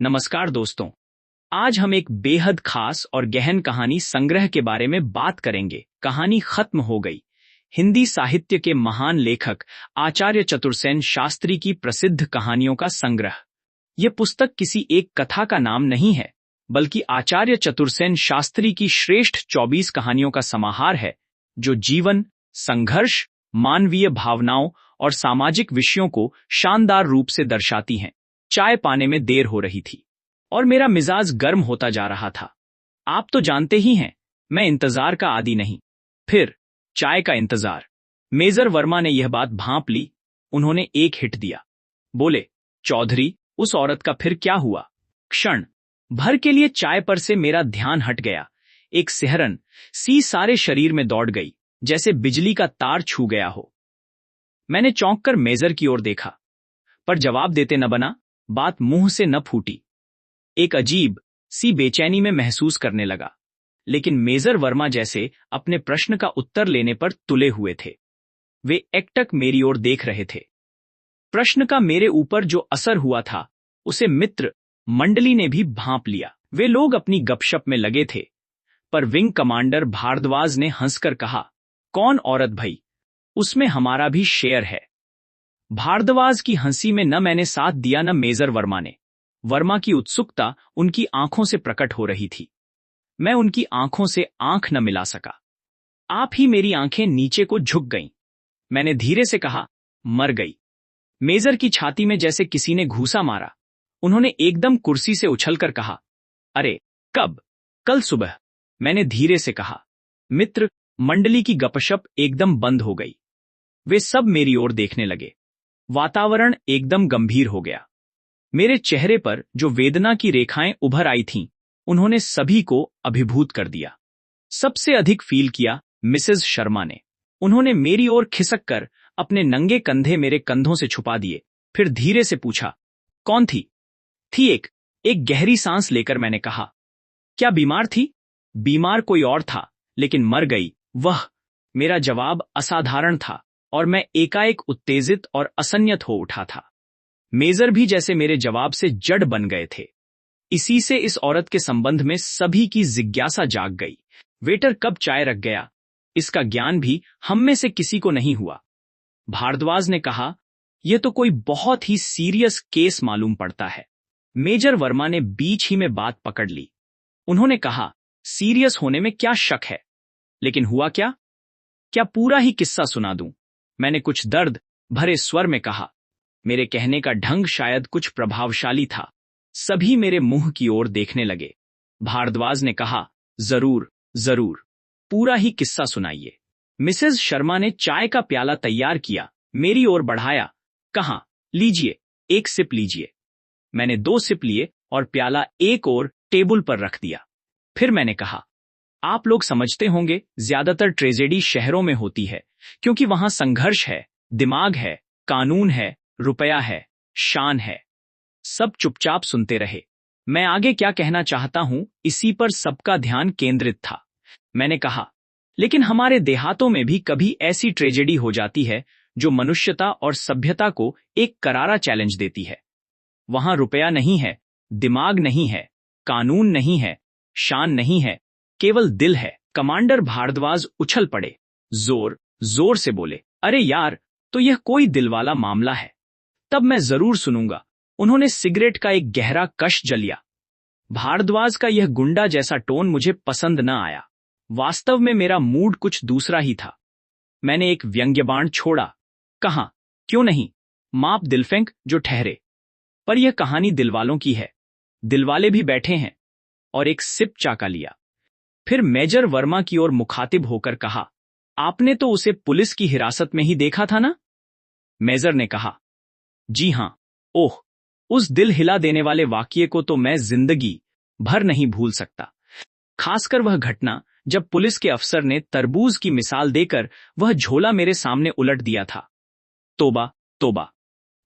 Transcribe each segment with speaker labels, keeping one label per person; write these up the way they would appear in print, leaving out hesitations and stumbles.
Speaker 1: नमस्कार दोस्तों। आज हम एक बेहद खास और गहन कहानी संग्रह के बारे में बात करेंगे। कहानी खत्म हो गई। हिंदी साहित्य के महान लेखक आचार्य चतुरसेन शास्त्री की प्रसिद्ध कहानियों का संग्रह। यह पुस्तक किसी एक कथा का नाम नहीं है, बल्कि आचार्य चतुरसेन शास्त्री की श्रेष्ठ 24 कहानियों का समाहार है, जो जीवन, संघर्ष, मानवीय भावनाओं और सामाजिक विषयों को शानदार रूप से दर्शाती हैं। चाय पाने में देर हो रही थी और मेरा मिजाज गर्म होता जा रहा था। आप तो जानते ही हैं, मैं इंतजार का आदी नहीं। फिर चाय का इंतजार। मेजर वर्मा ने यह बात भांप ली। उन्होंने एक हिट दिया। बोले, चौधरी, उस औरत का फिर क्या हुआ? क्षण भर के लिए चाय पर से मेरा ध्यान हट गया। एक सिहरन सी सारे शरीर में दौड़ गई, जैसे बिजली का तार छू गया हो। मैंने चौंक कर मेजर की ओर देखा, पर जवाब देते न बना, बात मुंह से न फूटी। एक अजीब सी बेचैनी में महसूस करने लगा, लेकिन मेजर वर्मा जैसे अपने प्रश्न का उत्तर लेने पर तुले हुए थे। वे एकटक मेरी ओर देख रहे थे। प्रश्न का मेरे ऊपर जो असर हुआ था, उसे मित्र मंडली ने भी भांप लिया। वे लोग अपनी गपशप में लगे थे, पर विंग कमांडर भारद्वाज ने हंसकर कहा, कौन औरत भई? उसमें हमारा भी शेयर है। भारद्वाज की हंसी में न मैंने साथ दिया न मेजर वर्मा ने। वर्मा की उत्सुकता उनकी आंखों से प्रकट हो रही थी। मैं उनकी आंखों से आंख न मिला सका। आप ही मेरी आंखें नीचे को झुक गईं। मैंने धीरे से कहा, मर गई। मेजर की छाती में जैसे किसी ने घूसा मारा। उन्होंने एकदम कुर्सी से उछलकर कहा, अरे कब? कल सुबह। मैंने धीरे से कहा। मित्र मंडली की गपशप एकदम बंद हो गई। वे सब मेरी ओर देखने लगे। वातावरण एकदम गंभीर हो गया। मेरे चेहरे पर जो वेदना की रेखाएं उभर आई थीं, उन्होंने सभी को अभिभूत कर दिया। सबसे अधिक फील किया मिसेज शर्मा ने। उन्होंने मेरी ओर खिसक कर अपने नंगे कंधे मेरे कंधों से छुपा दिए। फिर धीरे से पूछा, कौन थी? थी एक गहरी सांस लेकर मैंने कहा, क्या बीमार थी? बीमार कोई और था, लेकिन मर गई वह। मेरा जवाब असाधारण था और मैं एकाएक उत्तेजित और असंयत हो उठा था। मेजर भी जैसे मेरे जवाब से जड़ बन गए थे। इसी से इस औरत के संबंध में सभी की जिज्ञासा जाग गई। वेटर कब चाय रख गया, इसका ज्ञान भी हम में से किसी को नहीं हुआ। भारद्वाज ने कहा, यह तो कोई बहुत ही सीरियस केस मालूम पड़ता है। मेजर वर्मा ने बीच ही में बात पकड़ ली। उन्होंने कहा, सीरियस होने में क्या शक है, लेकिन हुआ क्या? क्या पूरा ही किस्सा सुना दूं? मैंने कुछ दर्द भरे स्वर में कहा। मेरे कहने का ढंग शायद कुछ प्रभावशाली था। सभी मेरे मुंह की ओर देखने लगे। भारद्वाज ने कहा, जरूर जरूर, पूरा ही किस्सा सुनाइए। मिसेज शर्मा ने चाय का प्याला तैयार किया, मेरी ओर बढ़ाया, कहा, लीजिए, एक सिप लीजिए। मैंने 2 सिप लिए और प्याला एक और टेबल पर रख दिया। फिर मैंने कहा, आप लोग समझते होंगे, ज्यादातर ट्रेजेडी शहरों में होती है, क्योंकि वहां संघर्ष है, दिमाग है, कानून है, रुपया है, शान है। सब चुपचाप सुनते रहे। मैं आगे क्या कहना चाहता हूं, इसी पर सबका ध्यान केंद्रित था। मैंने कहा, लेकिन हमारे देहातों में भी कभी ऐसी ट्रेजेडी हो जाती है जो मनुष्यता और सभ्यता को एक करारा चैलेंज देती है। वहां रुपया नहीं है, दिमाग नहीं है, कानून नहीं है, शान नहीं है, केवल दिल है। कमांडर भारद्वाज उछल पड़े, जोर जोर से बोले, अरे यार, तो यह कोई दिल वाला मामला है। तब मैं जरूर सुनूंगा। उन्होंने सिगरेट का एक गहरा कश जलिया। भारद्वाज का यह गुंडा जैसा टोन मुझे पसंद न आया। वास्तव में मेरा मूड कुछ दूसरा ही था। मैंने एक व्यंग्यबाण छोड़ा, कहा, क्यों नहीं, माप दिलफेंक जो ठहरे। पर यह कहानी दिलवालों की है। दिलवाले भी बैठे हैं। और एक सिप चाका लिया। फिर मेजर वर्मा की ओर मुखातिब होकर कहा, आपने तो उसे पुलिस की हिरासत में ही देखा था ना? मेजर ने कहा, जी हां। ओह, उस दिल हिला देने वाले वाकये को तो मैं जिंदगी भर नहीं भूल सकता। खासकर वह घटना जब पुलिस के अफसर ने तरबूज की मिसाल देकर वह झोला मेरे सामने उलट दिया था। तोबा तोबा।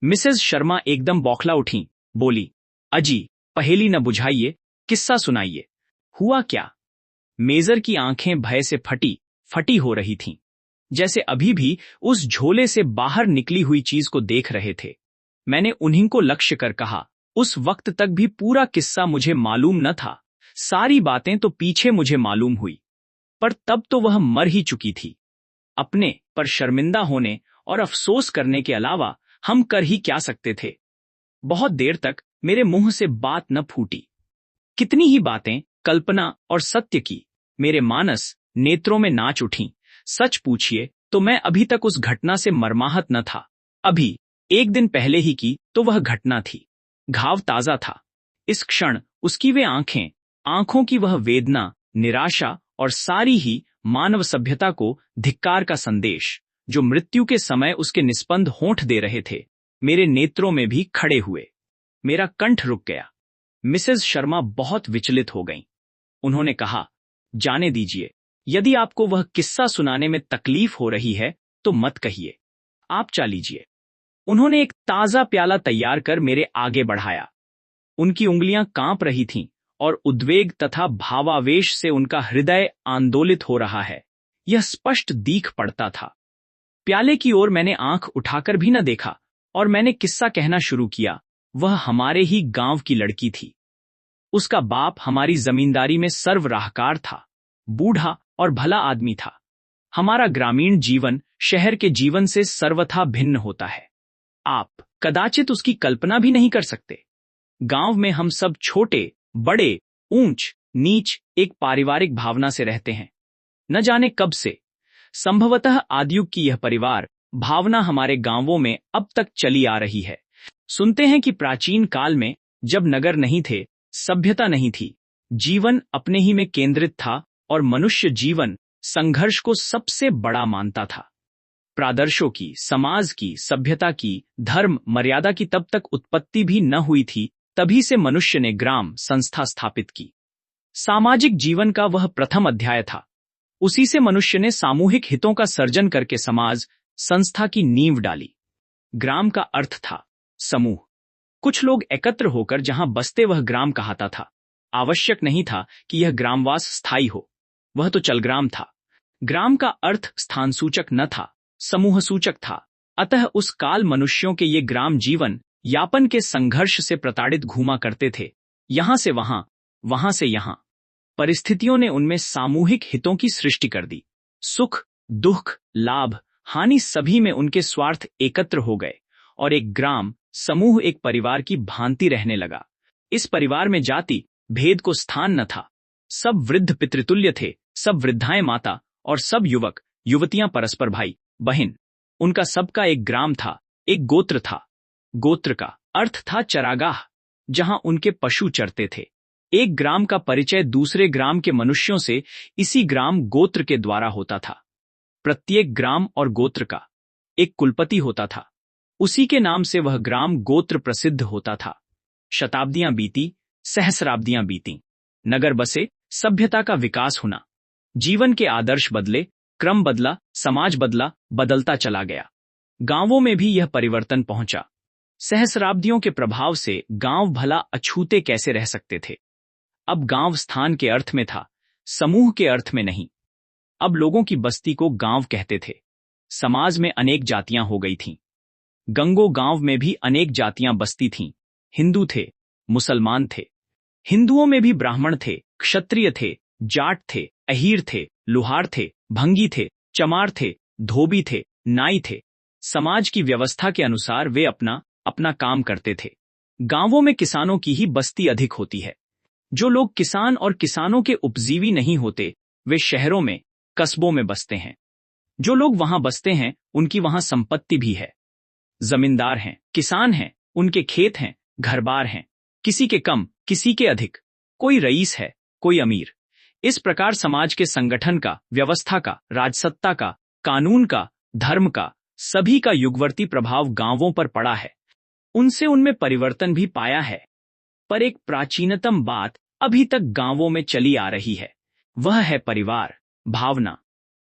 Speaker 1: मिसेज शर्मा एकदम बौखला उठी, बोली, अजी, पहेली न बुझाइए, किस्सा सुनाइए। हुआ क्या? मेजर की आंखें भय से फटी हो रही थीं, जैसे अभी भी उस झोले से बाहर निकली हुई चीज को देख रहे थे। मैंने उन्हीं को लक्ष्य कर कहा, उस वक्त तक भी पूरा किस्सा मुझे मालूम न था। सारी बातें तो पीछे मुझे मालूम हुई, पर तब तो वह मर ही चुकी थी। अपने पर शर्मिंदा होने और अफसोस करने के अलावा हम कर ही क्या सकते थे। बहुत देर तक मेरे मुंह से बात न फूटी। कितनी ही बातें कल्पना और सत्य की मेरे मानस नेत्रों में नाच उठीं। सच पूछिए तो मैं अभी तक उस घटना से मर्माहत न था। अभी एक दिन पहले ही की तो वह घटना थी। घाव ताजा था। इस क्षण उसकी वे आंखें, आंखों की वह वेदना, निराशा और सारी ही मानव सभ्यता को धिक्कार का संदेश, जो मृत्यु के समय उसके निस्पंद होंठ दे रहे थे, मेरे नेत्रों में भी खड़े हुए। मेरा कंठ रुक गया। मिसेस शर्मा बहुत विचलित हो गईं। उन्होंने कहा, जाने दीजिए, यदि आपको वह किस्सा सुनाने में तकलीफ हो रही है तो मत कहिए, आप चा लीजिए। उन्होंने एक ताजा प्याला तैयार कर मेरे आगे बढ़ाया। उनकी उंगलियां कांप रही थीं और उद्वेग तथा भावावेश से उनका हृदय आंदोलित हो रहा है, यह स्पष्ट दीख पड़ता था। प्याले की ओर मैंने आंख उठाकर भी न देखा और मैंने किस्सा कहना शुरू किया। वह हमारे ही गांव की लड़की थी। उसका बाप हमारी जमींदारी में सर्वराहकार था, बूढ़ा और भला आदमी था। हमारा ग्रामीण जीवन शहर के जीवन से सर्वथा भिन्न होता है। आप कदाचित उसकी कल्पना भी नहीं कर सकते। गांव में हम सब छोटे बड़े, ऊंच नीच एक पारिवारिक भावना से रहते हैं। न जाने कब से, संभवतः आदियुग की यह परिवार भावना हमारे गांवों में अब तक चली आ रही है। सुनते हैं कि प्राचीन काल में, जब नगर नहीं थे, सभ्यता नहीं थी, जीवन अपने ही में केंद्रित था और मनुष्य जीवन संघर्ष को सबसे बड़ा मानता था। प्रादर्शों की, समाज की, सभ्यता की, धर्म मर्यादा की तब तक उत्पत्ति भी न हुई थी। तभी से मनुष्य ने ग्राम संस्था स्थापित की। सामाजिक जीवन का वह प्रथम अध्याय था। उसी से मनुष्य ने सामूहिक हितों का सर्जन करके समाज संस्था की नींव डाली। ग्राम का अर्थ था समूह। कुछ लोग एकत्र होकर जहां बसते वह ग्राम कहाता था। आवश्यक नहीं था कि यह ग्रामवास स्थायी हो, वह तो चलग्राम था। ग्राम का अर्थ स्थान सूचक न था, समूह सूचक था। अतः उस काल मनुष्यों के ये ग्राम जीवन यापन के संघर्ष से प्रताड़ित घूमा करते थे, यहां से वहां, वहां से यहां। परिस्थितियों ने उनमें सामूहिक हितों की सृष्टि कर दी। सुख, दुख, लाभ, हानि सभी में उनके स्वार्थ एकत्र हो गए और एक ग्राम समूह, एक परिवार की भांति रहने लगा। इस परिवार में जाति भेद को स्थान न था। सब वृद्ध पितृतुल्य थे, सब वृद्धाएं माता और सब युवक युवतियां परस्पर भाई बहन। उनका सबका एक ग्राम था, एक गोत्र था। गोत्र का अर्थ था चरागाह, जहां उनके पशु चरते थे। एक ग्राम का परिचय दूसरे ग्राम के मनुष्यों से इसी ग्राम गोत्र के द्वारा होता था। प्रत्येक ग्राम और गोत्र का एक कुलपति होता था। उसी के नाम से वह ग्राम गोत्र प्रसिद्ध होता था। शताब्दियां बीती, सहस्राब्दियां बीती, नगर बसे, सभ्यता का विकास हुआ, जीवन के आदर्श बदले, क्रम बदला, समाज बदला, बदलता चला गया। गांवों में भी यह परिवर्तन पहुंचा। सहस्राब्दियों के प्रभाव से गांव भला अछूते कैसे रह सकते थे। अब गांव स्थान के अर्थ में था, समूह के अर्थ में नहीं। अब लोगों की बस्ती को गांव कहते थे। समाज में अनेक जातियां हो गई थीं। गंगो गांव में भी अनेक जातियां बसती थीं। हिंदू थे, मुसलमान थे। हिंदुओं में भी ब्राह्मण थे, क्षत्रिय थे, जाट थे, अहीर थे, लुहार थे, भंगी थे, चमार थे, धोबी थे, नाई थे। समाज की व्यवस्था के अनुसार वे अपना अपना काम करते थे। गांवों में किसानों की ही बस्ती अधिक होती है। जो लोग किसान और किसानों के उपजीवी नहीं होते, वे शहरों में, कस्बों में बसते हैं। जो लोग वहां बसते हैं, उनकी वहां संपत्ति भी है। जमींदार हैं, किसान हैं, उनके खेत हैं, घरबार हैं, किसी के कम, किसी के अधिक। कोई रईस है, कोई अमीर। इस प्रकार समाज के संगठन का, व्यवस्था का, राजसत्ता का, कानून का, धर्म का, सभी का युगवर्ती प्रभाव गांवों पर पड़ा है। उनसे उनमें परिवर्तन भी पाया है। पर एक प्राचीनतम बात अभी तक गांवों में चली आ रही है, वह है परिवार भावना।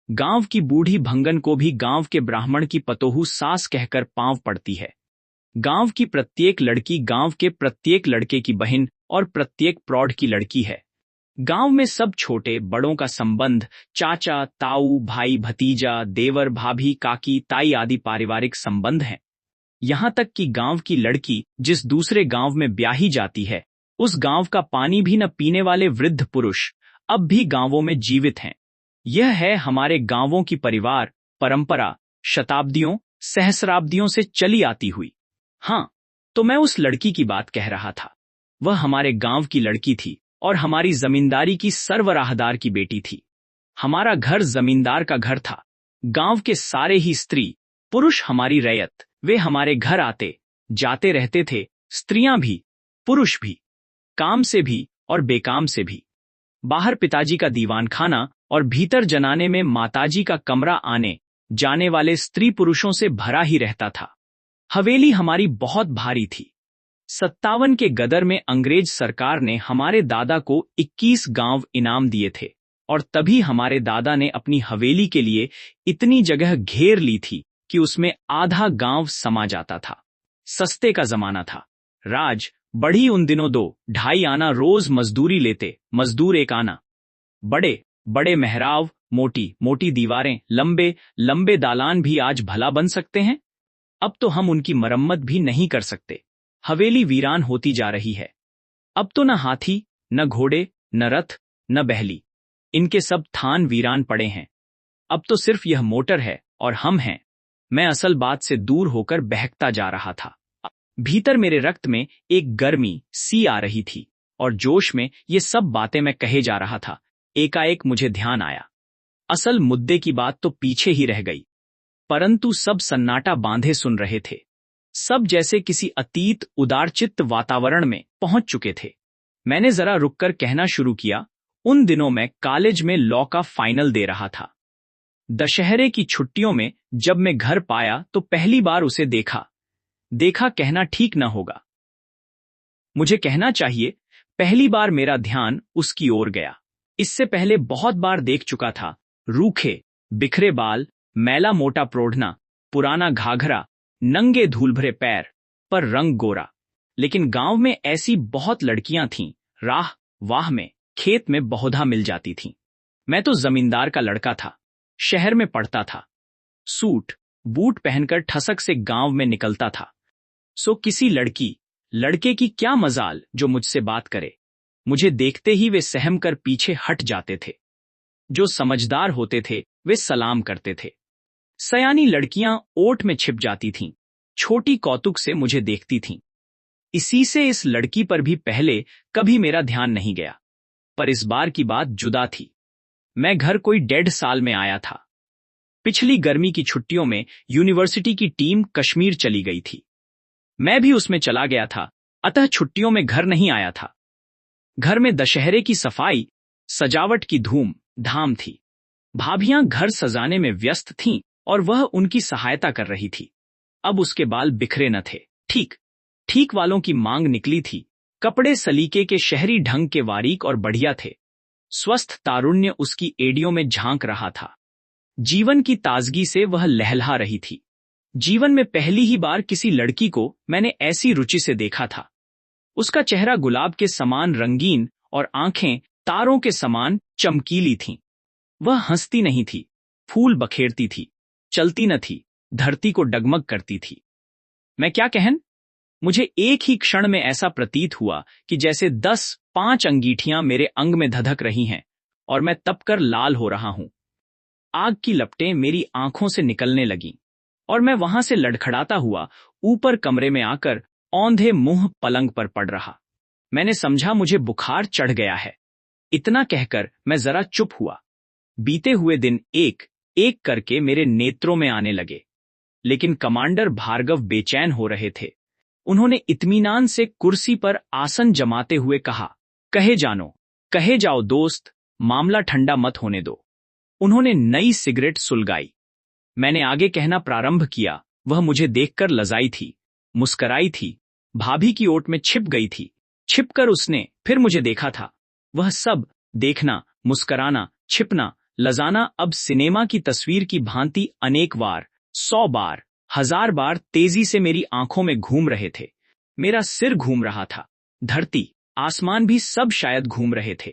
Speaker 1: गांव की बूढ़ी भंगन को भी गांव के ब्राह्मण की पतोहू सास कहकर पांव पड़ती है। गांव की प्रत्येक लड़की गांव के प्रत्येक लड़के की बहन और प्रत्येक प्रौढ़ की लड़की है। गांव में सब छोटे बड़ों का संबंध चाचा, ताऊ, भाई, भतीजा, देवर, भाभी, काकी, ताई आदि पारिवारिक संबंध हैं। यहाँ तक कि गांव की लड़की जिस दूसरे गांव में ब्याही जाती है, उस गांव का पानी भी न पीने वाले वृद्ध पुरुष अब भी गांवों में जीवित हैं। यह है हमारे गांवों की परिवार परंपरा, शताब्दियों सहस्राब्दियों से चली आती हुई। हाँ, तो मैं उस लड़की की बात कह रहा था। वह हमारे गांव की लड़की थी और हमारी जमींदारी की सर्वराहदार की बेटी थी। हमारा घर जमींदार का घर था। गांव के सारे ही स्त्री पुरुष हमारी रैयत, वे हमारे घर आते जाते रहते थे, स्त्रियां भी पुरुष भी, काम से भी और बेकाम से भी। बाहर पिताजी का दीवान खाना और भीतर जनाने में माताजी का कमरा आने जाने वाले स्त्री पुरुषों से भरा ही रहता था। हवेली हमारी बहुत भारी थी। 57 के गदर में अंग्रेज सरकार ने हमारे दादा को 21 गांव इनाम दिए थे और तभी हमारे दादा ने अपनी हवेली के लिए इतनी जगह घेर ली थी कि उसमें आधा गांव समा जाता था। सस्ते का जमाना था। राज बढ़ी उन दिनों 2-2.5 आना रोज मजदूरी लेते, मजदूर 1 आना। बड़े बड़े मेहराब, मोटी मोटी दीवारें, लंबे लंबे दालान भी आज भला बन सकते हैं? अब तो हम उनकी मरम्मत भी नहीं कर सकते। हवेली वीरान होती जा रही है। अब तो न हाथी, न घोड़े, न रथ, न बहली, इनके सब थान वीरान पड़े हैं। अब तो सिर्फ यह मोटर है और हम हैं। मैं असल बात से दूर होकर बहकता जा रहा था। भीतर मेरे रक्त में एक गर्मी सी आ रही थी और जोश में ये सब बातें मैं कहे जा रहा था। एकाएक मुझे ध्यान आया। असल मुद्दे की बात तो पीछे ही रह गई, परंतु सब सन्नाटा बांधे सुन रहे थे। सब जैसे किसी अतीत उदारचित्त वातावरण में पहुंच चुके थे। मैंने जरा रुककर कहना शुरू किया। उन दिनों मैं कॉलेज में लॉ का फाइनल दे रहा था। दशहरे की छुट्टियों में जब मैं घर पाया तो पहली बार उसे देखा कहना ठीक न होगा। मुझे कहना चाहिए, पहली बार मेरा ध्यान उसकी ओर गया। इससे पहले बहुत बार देख चुका था। रूखे बिखरे बाल, मैला मोटा प्रोढ़ना, पुराना घाघरा, नंगे धूल भरे पैर, पर रंग गोरा। लेकिन गांव में ऐसी बहुत लड़कियां थीं, राह वाह में, खेत में बहुधा मिल जाती थीं। मैं तो जमींदार का लड़का था, शहर में पढ़ता था, सूट बूट पहनकर ठसक से गांव में निकलता था। सो किसी लड़के की क्या मजाल जो मुझसे बात करे। मुझे देखते ही वे सहम कर पीछे हट जाते थे। जो समझदार होते थे वे सलाम करते थे। सयानी लड़कियां ओट में छिप जाती थीं, छोटी कौतुक से मुझे देखती थीं। इसी से इस लड़की पर भी पहले कभी मेरा ध्यान नहीं गया, पर इस बार की बात जुदा थी। मैं घर कोई 1.5 साल में आया था। पिछली गर्मी की छुट्टियों में यूनिवर्सिटी की टीम कश्मीर चली गई थी। मैं भी उसमें चला गया था, अतः छुट्टियों में घर नहीं आया था। घर में दशहरे की सफाई सजावट की धूम धाम थी। भाभियां घर सजाने में व्यस्त थीं और वह उनकी सहायता कर रही थी। अब उसके बाल बिखरे न थे, ठीक वालों की मांग निकली थी। कपड़े सलीके के शहरी ढंग के बारीक और बढ़िया थे। स्वस्थ तारुण्य उसकी एड़ियों में झांक रहा था। जीवन की ताजगी से वह लहलहा रही थी। जीवन में पहली ही बार किसी लड़की को मैंने ऐसी रुचि से देखा था। उसका चेहरा गुलाब के समान रंगीन और आंखें तारों के समान चमकीली थीं। वह हंसती नहीं थी, फूल बखेरती थी, चलती न थी, धरती को डगमग करती थी। मैं क्या कहन, मुझे एक ही क्षण में ऐसा प्रतीत हुआ कि जैसे 10-5 अंगीठियां मेरे अंग में धधक रही हैं और मैं तपकर लाल हो रहा हूं। आग की लपटें मेरी आंखों से निकलने लगीं और मैं वहां से लड़खड़ाता हुआ ऊपर कमरे में आकर औंधे मुंह पलंग पर पड़ रहा। मैंने समझा मुझे बुखार चढ़ गया है। इतना कहकर मैं जरा चुप हुआ। बीते हुए दिन एक एक करके मेरे नेत्रों में आने लगे, लेकिन कमांडर भार्गव बेचैन हो रहे थे। उन्होंने इत्मीनान से कुर्सी पर आसन जमाते हुए कहा, कहे जाओ दोस्त, मामला ठंडा मत होने दो। उन्होंने नई सिगरेट सुलगाई। मैंने आगे कहना प्रारंभ किया। वह मुझे देखकर लजाई थी, मुस्कराई थी, भाभी की ओट में छिप गई थी। छिपकर उसने फिर मुझे देखा था। वह सब देखना, मुस्कराना, छिपना, लजाना अब सिनेमा की तस्वीर की भांति अनेक बार, 100 बार, 1000 बार तेजी से मेरी आंखों में घूम रहे थे। मेरा सिर घूम रहा था, धरती आसमान भी सब शायद घूम रहे थे।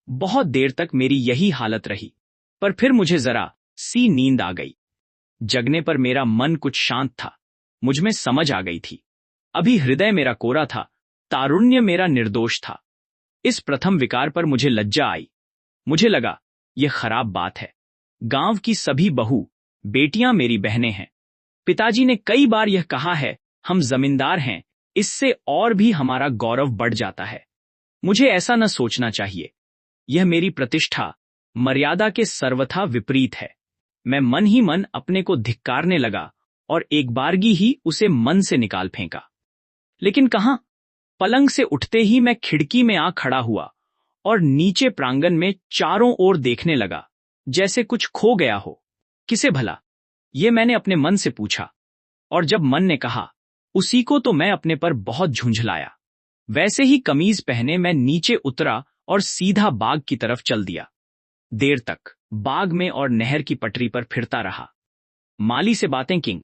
Speaker 1: बहुत देर तक मेरी यही हालत रही, पर फिर मुझे जरा सी नींद आ गई। जगने पर मेरा मन कुछ शांत था। मुझमें समझ आ गई थी। अभी हृदय मेरा कोरा था, तारुण्य मेरा निर्दोष था। इस प्रथम विकार पर मुझे लज्जा आई। मुझे लगा, यह खराब बात है। गांव की सभी बहू, बेटियां मेरी बहनें हैं। पिताजी ने कई बार यह कहा है, हम जमींदार हैं, इससे और भी हमारा गौरव बढ़ जाता है। मुझे ऐसा न सोचना चाहिए। यह मेरी प्रतिष्ठा, मर्यादा के सर्वथा विपरीत है। मैं मन ही मन अपने को धिक्कारने लगा और एक बारगी ही उसे मन से निकाल फेंका। लेकिन कहां, पलंग से उठते ही मैं खिड़की में आ खड़ा हुआ और नीचे प्रांगण में चारों ओर देखने लगा, जैसे कुछ खो गया हो। किसे भला? ये मैंने अपने मन से पूछा, और जब मन ने कहा, उसी को तो मैं अपने पर बहुत झुंझलाया। वैसे ही कमीज पहने मैं नीचे उतरा और सीधा बाग की तरफ चल दिया। देर तक बाग में और नहर की पटरी पर फिरता रहा। माली से बातें की।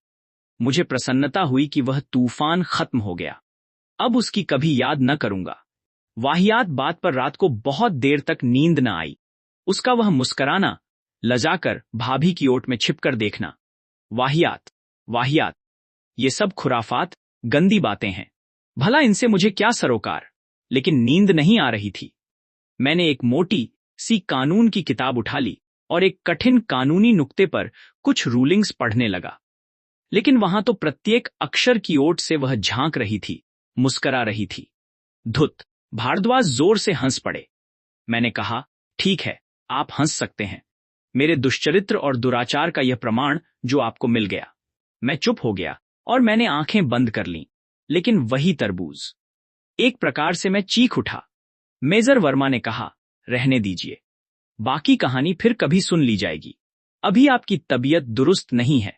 Speaker 1: मुझे प्रसन्नता हुई कि वह तूफान खत्म हो गया। अब उसकी कभी याद न करूंगा। वाहियात बात पर रात को बहुत देर तक नींद न आई। उसका वह मुस्कराना, लजाकर भाभी की ओट में छिपकर देखना। वाहियात, वाहियात, ये सब खुराफात, गंदी बातें हैं। भला इनसे मुझे क्या सरोकार? लेकिन नींद नहीं आ रही थी। मैंने एक मोटी सी कानून की किताब उठा ली और एक कठिन कानूनी नुक्ते पर कुछ रूलिंग्स पढ़ने लगा। लेकिन वहां तो प्रत्येक अक्षर की ओट से वह झांक रही थी, मुस्करा रही थी। धुत! भारद्वाज जोर से हंस पड़े। मैंने कहा, ठीक है, आप हंस सकते हैं। मेरे दुष्चरित्र और दुराचार का यह प्रमाण जो आपको मिल गया। मैं चुप हो गया और मैंने आंखें बंद कर लीं। लेकिन वही तरबूज। एक प्रकार से मैं चीख उठा। मेजर वर्मा ने कहा, रहने दीजिए, बाकी कहानी फिर कभी सुन ली जाएगी। अभी आपकी तबीयत दुरुस्त नहीं है।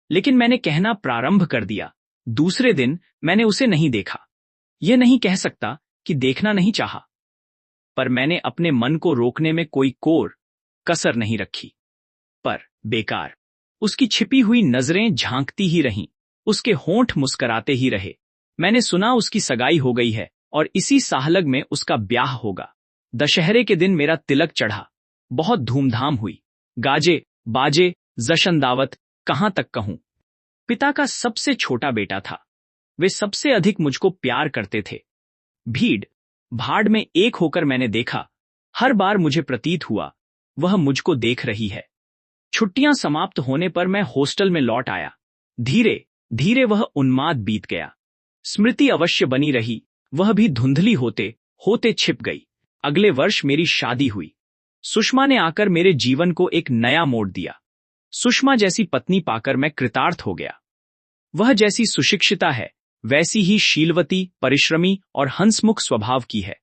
Speaker 1: लेकिन मैंने कहना प्रारंभ कर दिया। दूसरे दिन मैंने उसे नहीं देखा। यह नहीं कह सकता कि देखना नहीं चाहा, पर मैंने अपने मन को रोकने में कोई कसर नहीं रखी। पर बेकार, उसकी छिपी हुई नजरें झांकती ही रहीं, उसके होंठ मुस्कराते ही रहे। मैंने सुना उसकी सगाई हो गई है और इसी साहलग में उसका ब्याह होगा। दशहरे के दिन मेरा तिलक चढ़ा। बहुत धूमधाम हुई। गाजे, बाजे, जश्न दावत, कहां तक कहूं। पिता का सबसे छोटा बेटा था। वे सबसे अधिक मुझको प्यार करते थे। भीड़ भाड़ में एक होकर मैंने देखा। हर बार मुझे प्रतीत हुआ वह मुझको देख रही है। छुट्टियां समाप्त होने पर मैं हॉस्टल में लौट आया। धीरे धीरे वह उन्माद बीत गया। स्मृति अवश्य बनी रही, वह भी धुंधली होते होते छिप गई। अगले वर्ष मेरी शादी हुई। सुषमा ने आकर मेरे जीवन को एक नया मोड़ दिया। सुषमा जैसी पत्नी पाकर मैं कृतार्थ हो गया। वह जैसी सुशिक्षिता है, वैसी ही शीलवती, परिश्रमी और हंसमुख स्वभाव की है।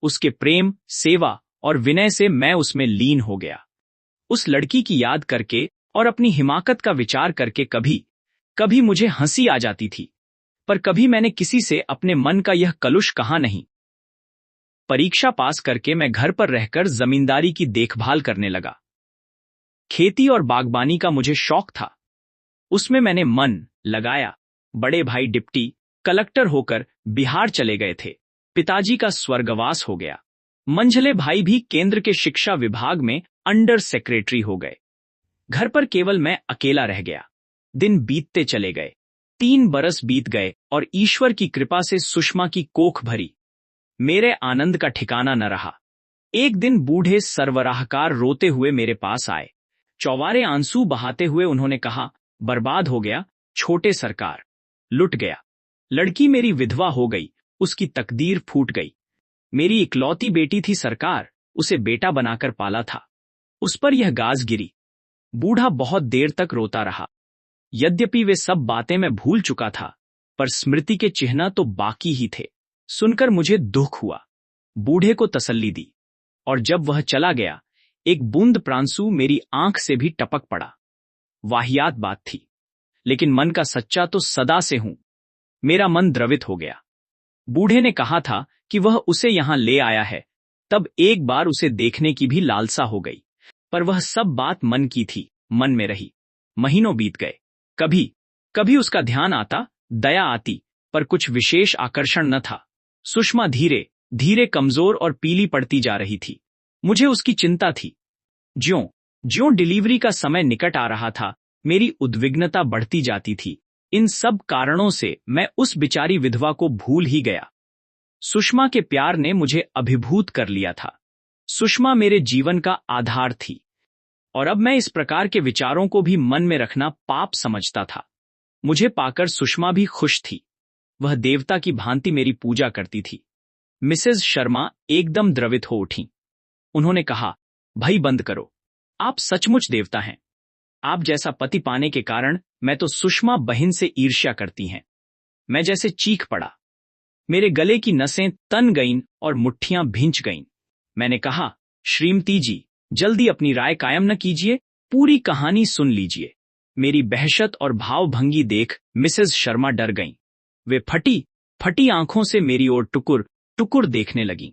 Speaker 1: उसके प्रेम, सेवा और विनय से मैं उसमें लीन हो गया। उस लड़की की याद करके और अपनी हिमाकत का विचार करके कभी कभी मुझे हंसी आ जाती थी, पर कभी मैंने किसी से अपने मन का यह कलुष कहा नहीं। परीक्षा पास करके मैं घर पर रहकर जमींदारी की देखभाल करने लगा। खेती और बागबानी का मुझे शौक था। उसमें मैंने मन लगाया। बड़े भाई डिप्टी कलेक्टर होकर बिहार चले गए थे। पिताजी का स्वर्गवास हो गया। मंझले भाई भी केंद्र के शिक्षा विभाग में अंडर सेक्रेटरी हो गए। घर पर केवल मैं अकेला रह गया। दिन बीतते चले गए। 3 बरस बीत गए और ईश्वर की कृपा से सुषमा की कोख भरी। मेरे आनंद का ठिकाना न रहा। एक दिन बूढ़े सरवराहकार रोते हुए मेरे पास आए। चौवारे आंसू बहाते हुए उन्होंने कहा, बर्बाद हो गया छोटे सरकार, लुट गया। लड़की मेरी विधवा हो गई, उसकी तकदीर फूट गई। मेरी इकलौती बेटी थी सरकार, उसे बेटा बनाकर पाला था। उस पर यह गाज गिरी। बूढ़ा बहुत देर तक रोता रहा। यद्यपि वे सब बातें मैं भूल चुका था, पर स्मृति के चिन्ह तो बाकी ही थे। सुनकर मुझे दुख हुआ। बूढ़े को तसल्ली दी, और जब वह चला गया, एक बूंद प्रांसू मेरी आंख से भी टपक पड़ा। वाहियात बात थी, लेकिन मन का सच्चा तो सदा से हूं। मेरा मन द्रवित हो गया। बूढ़े ने कहा था कि वह उसे यहां ले आया है, तब एक बार उसे देखने की भी लालसा हो गई। पर वह सब बात मन की थी, मन में रही। महीनों बीत गए। कभी कभी उसका ध्यान आता, दया आती, पर कुछ विशेष आकर्षण न था। सुषमा धीरे धीरे कमजोर और पीली पड़ती जा रही थी। मुझे उसकी चिंता थी। ज्यों ज्यों डिलीवरी का समय निकट आ रहा था, मेरी उद्विग्नता बढ़ती जाती थी। इन सब कारणों से मैं उस बिचारी विधवा को भूल ही गया। सुषमा के प्यार ने मुझे अभिभूत कर लिया था। सुषमा मेरे जीवन का आधार थी, और अब मैं इस प्रकार के विचारों को भी मन में रखना पाप समझता था। मुझे पाकर सुषमा भी खुश थी। वह देवता की भांति मेरी पूजा करती थी। मिसेज शर्मा एकदम द्रवित हो उठी। उन्होंने कहा, भाई बंद करो, आप सचमुच देवता हैं। आप जैसा पति पाने के कारण मैं तो सुषमा बहन से ईर्ष्या करती हैं। मैं जैसे चीख पड़ा। मेरे गले की नसें तन गईं और मुट्ठियां भींच गईं। मैंने कहा, श्रीमती जी, जल्दी अपनी राय कायम न कीजिए, पूरी कहानी सुन लीजिए। मेरी बहशत और भावभंगी देख मिसेज शर्मा डर गईं। वे फटी फटी आंखों से मेरी ओर टुकुर टुकुर देखने लगीं।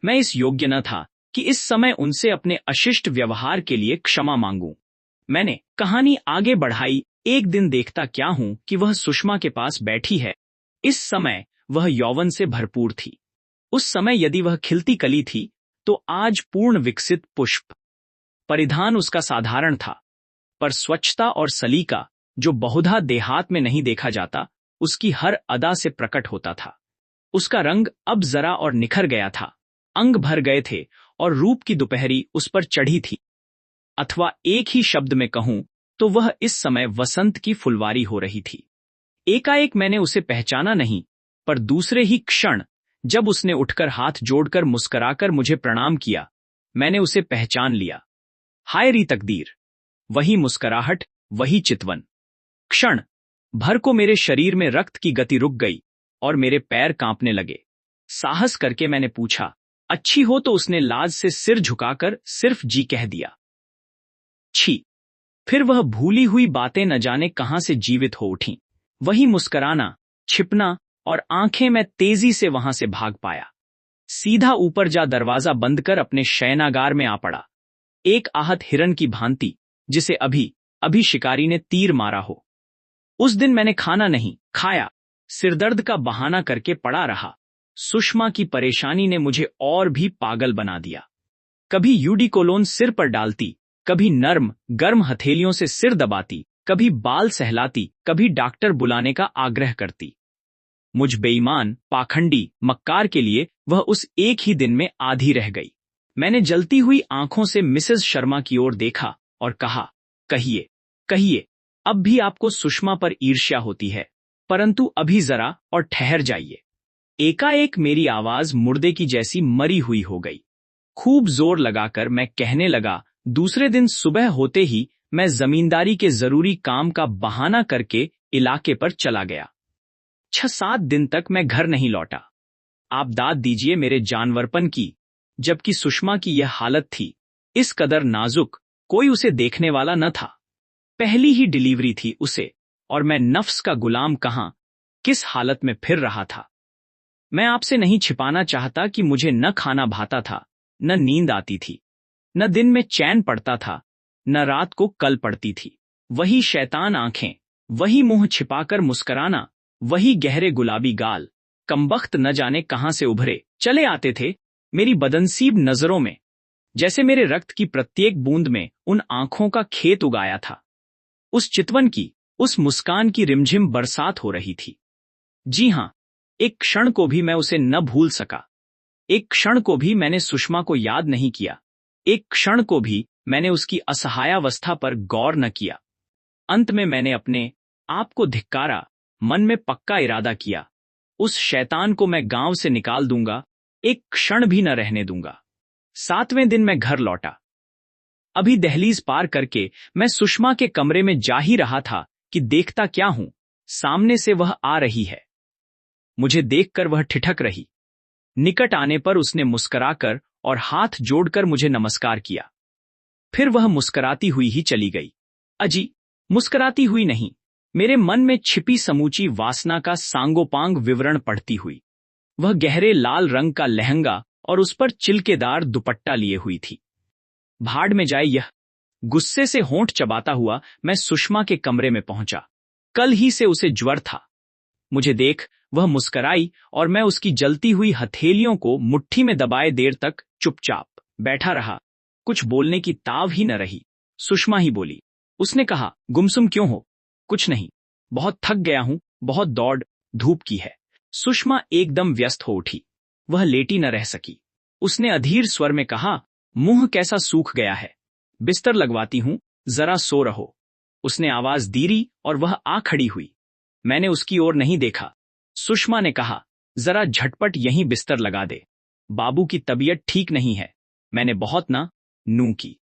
Speaker 1: मैं इस योग्य न था कि इस समय उनसे अपने अशिष्ट व्यवहार के लिए क्षमा मांगूं। मैंने कहानी आगे बढ़ाई। एक दिन देखता क्या हूं कि वह सुषमा के पास बैठी है। इस समय वह यौवन से भरपूर थी। उस समय यदि वह खिलती कली थी तो आज पूर्ण विकसित पुष्प। परिधान उसका साधारण था, पर स्वच्छता और सलीका, जो बहुधा देहात में नहीं देखा जाता, उसकी हर अदा से प्रकट होता था। उसका रंग अब जरा और निखर गया था। अंग भर गए थे और रूप की दोपहरी उस पर चढ़ी थी। अथवा एक ही शब्द में कहूं तो वह इस समय वसंत की फुलवारी हो रही थी। एकाएक मैंने उसे पहचाना नहीं, पर दूसरे ही क्षण जब उसने उठकर हाथ जोड़कर मुस्कुराकर मुझे प्रणाम किया, मैंने उसे पहचान लिया। हाय री तकदीर! वही मुस्कुराहट, वही चितवन। क्षण भर को मेरे शरीर में रक्त की गति रुक गई और मेरे पैर कांपने लगे। साहस करके मैंने पूछा, अच्छी हो? तो उसने लाज से सिर झुकाकर सिर्फ जी कह दिया। छी! फिर वह भूली हुई बातें न जाने कहां से जीवित हो उठीं। वही मुस्कुराना, छिपना, और आंखें। मैं तेजी से वहां से भाग पाया। सीधा ऊपर जा दरवाजा बंद कर अपने शयनागार में आ पड़ा, एक आहत हिरन की भांति, जिसे अभी अभी शिकारी ने तीर मारा हो। उस दिन मैंने खाना नहीं खाया, सिरदर्द का बहाना करके पड़ा रहा। सुषमा की परेशानी ने मुझे और भी पागल बना दिया। कभी यूडिकोलोन सिर पर डालती, कभी नर्म गर्म हथेलियों से सिर दबाती, कभी बाल सहलाती, कभी डॉक्टर बुलाने का आग्रह करती। मुझ बेईमान, पाखंडी, मक्कार के लिए वह उस एक ही दिन में आधी रह गई। मैंने जलती हुई आंखों से मिसेज शर्मा की ओर देखा और कहा, कहिए कहिए, अब भी आपको सुषमा पर ईर्ष्या होती है, परंतु अभी जरा और ठहर जाइए। एकाएक मेरी आवाज मुर्दे की जैसी मरी हुई हो गई। खूब जोर लगाकर मैं कहने लगा, दूसरे दिन सुबह होते ही मैं जमींदारी के जरूरी काम का बहाना करके इलाके पर चला गया। 6-7 दिन तक मैं घर नहीं लौटा। आप दाद दीजिए मेरे जानवरपन की, जबकि सुषमा की यह हालत थी, इस कदर नाजुक, कोई उसे देखने वाला न था। पहली ही डिलीवरी थी उसे, और मैं नफ्स का गुलाम कहां, किस हालत में फिर रहा था। मैं आपसे नहीं छिपाना चाहता कि मुझे न खाना भाता था, न नींद आती थी, न दिन में चैन पड़ता था, न रात को कल पड़ती थी। वही शैतान आंखें, वही मुंह छिपाकर मुस्कुराना, वही गहरे गुलाबी गाल, कमबख्त न जाने कहां से उभरे चले आते थे मेरी बदनसीब नजरों में, जैसे मेरे रक्त की प्रत्येक बूंद में उन आंखों का खेत उगाया था। उस चितवन की, उस मुस्कान की रिमझिम बरसात हो रही थी। जी हां, एक क्षण को भी मैं उसे न भूल सका। एक क्षण को भी मैंने सुषमा को याद नहीं किया। एक क्षण को भी मैंने उसकी असहायावस्था पर गौर न किया। अंत में मैंने अपने आप को धिक्कारा, मन में पक्का इरादा किया, उस शैतान को मैं गांव से निकाल दूंगा, एक क्षण भी न रहने दूंगा। 7वें दिन मैं घर लौटा। अभी दहलीज पार करके मैं सुषमा के कमरे में जा ही रहा था कि देखता क्या हूं, सामने से वह आ रही है। मुझे देखकर वह ठिठक रही। निकट आने पर उसने मुस्कुराकर और हाथ जोड़कर मुझे नमस्कार किया। फिर वह मुस्कुराती हुई ही चली गई। अजी, मुस्कुराती हुई नहीं, मेरे मन में छिपी समूची वासना का सांगोपांग विवरण पढ़ती हुई। वह गहरे लाल रंग का लहंगा और उस पर चिलकेदार दुपट्टा लिए हुई थी। भाड़ में जाए यह। गुस्से से होंठ चबाता हुआ मैं सुषमा के कमरे में पहुंचा। कल ही से उसे ज्वर था। मुझे देख वह मुस्कुराई और मैं उसकी जलती हुई हथेलियों को मुट्ठी में दबाए देर तक चुपचाप बैठा रहा। कुछ बोलने की ताव ही न रही। सुषमा ही बोली। उसने कहा, गुमसुम क्यों हो? कुछ नहीं, बहुत थक गया हूं, बहुत दौड़ धूप की है। सुषमा एकदम व्यस्त हो उठी। वह लेटी न रह सकी। उसने अधीर स्वर में कहा, मुंह कैसा सूख गया है। बिस्तर लगवाती हूं, जरा सो रहो। उसने आवाज दीरी और वह आ खड़ी हुई। मैंने उसकी ओर नहीं देखा। सुषमा ने कहा, जरा झटपट यहीं बिस्तर लगा दे। बाबू की तबीयत ठीक नहीं है। मैंने बहुत नू की।